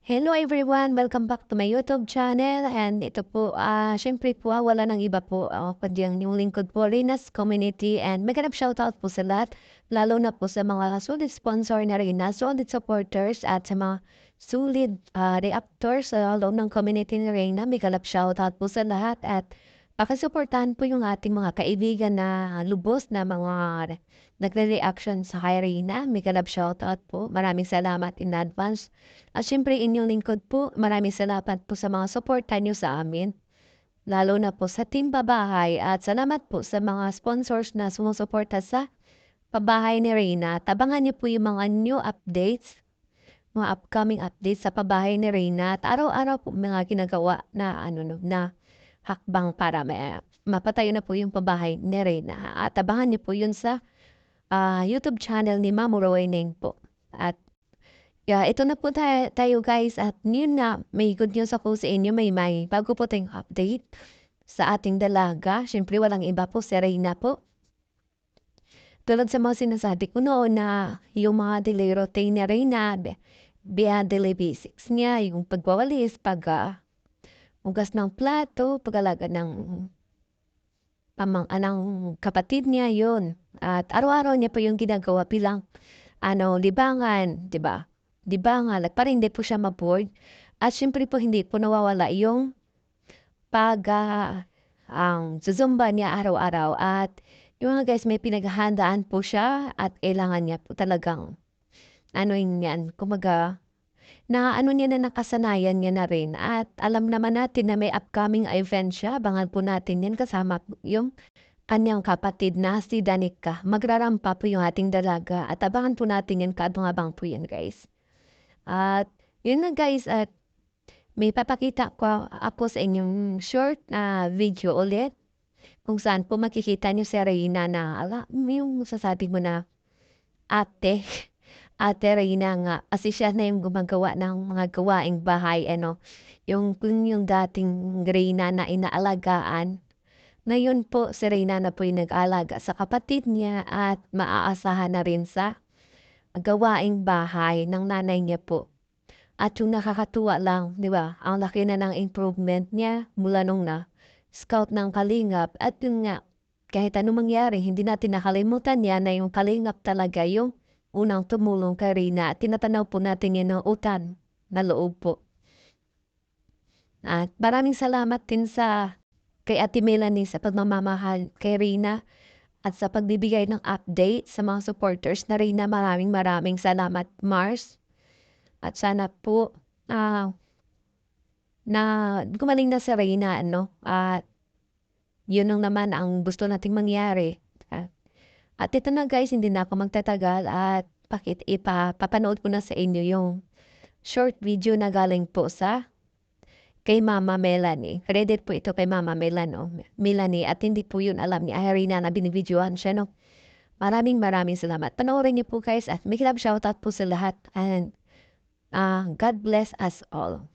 Hello everyone! Welcome back to my YouTube channel and ito po, siyempre po, wala nang iba po, kundi ang inyong lingkod po, Reyna's Community, and mega shoutout po sa lahat, lalo na po sa mga solid sponsor na Reyna, solid supporters at sa mga solid reactors sa loob ng community ni Reyna. Mega shoutout po sa lahat at pakisuportahan po yung ating mga kaibigan na lubos na mga nagre-reaction sa kay Reyna. Mega shoutout po. Maraming salamat in advance. At syempre inyong lingkod po, maraming salamat po sa mga suporta niyo sa amin, lalo na po sa Team Pabahay at salamat po sa mga sponsors na sumusuporta sa Pabahay ni Reyna. Tabangan niyo po yung mga new updates, mga upcoming updates sa Pabahay ni Reyna at araw-araw po mga ginagawa na na hakbang para mapatayo na po yung Pabahay ni Reyna. At tabangan niyo po yun sa YouTube channel ni Ma'am Roweneng po. At ito na po tayo guys at yun na, may good news ako sa inyo, may bago po tayong update sa ating dalaga. Siyempre walang iba po, si Reyna po. Tulad sa mga sinasabi ko noon na yung mga daily routine ni Reyna, daily basics niya, yung pagwawalis, ugas ng plato, pag-alaga ng kapatid niya, yun. At araw-araw niya po yung ginagawa bilang libangan, di ba? Di ba nga, para hindi po siya ma-bored. At syempre po hindi po nawawala yung ang zumba niya araw-araw. At yung mga guys, may pinaghahandaan po siya at kailangan niya po talagang yan, kumaga, niya na nakasanayan niya na rin. At alam naman natin na may upcoming event siya. Abangan po natin yan kasama yung kanyang kapatid na si Danica. Magrarampa po yung ating dalaga at abangan po natin yan, kaabang-abang po yan guys. At yun na guys, at may papakita ko ako sa inyong short na video ulit kung saan po makikita niyo si Reyna na yung sasabi mo na ate Reyna nga kasi siya na yung gumagawa ng mga gawaing bahay yung dating Reyna na inaalagaan. Ngayon po si Reyna na po yung nag-alaga sa kapatid niya at maaasahan na rin sa gawaing bahay ng nanay niya po. At yung nakakatuwa lang, di ba, ang laki na ng improvement niya mula nung scout ng Kalingap. At yun nga, kahit anong mangyari, hindi natin nakalimutan niya na yung Kalingap talaga yung unang tumulong kay Reyna. At tinatanaw po natin yan ng utan na loob po. At maraming salamat din kay Ate Melanie sa pagmamahal kay Reyna at sa pagbibigay ng update sa mga supporters na Reyna. Maraming salamat, Mars. At sana po na gumaling na si Reyna, at yun lang naman ang gusto nating mangyari. At ito na guys, hindi na ako magtatagal at papanood ko na sa inyo yung short video na galing po kay Mama Melanie. Credit po ito kay Mama Melanie at hindi po yun alam ni Irina na binibidyohan siya, no? Maraming salamat. Panoorin niyo po guys at may shoutout po sa lahat and God bless us all.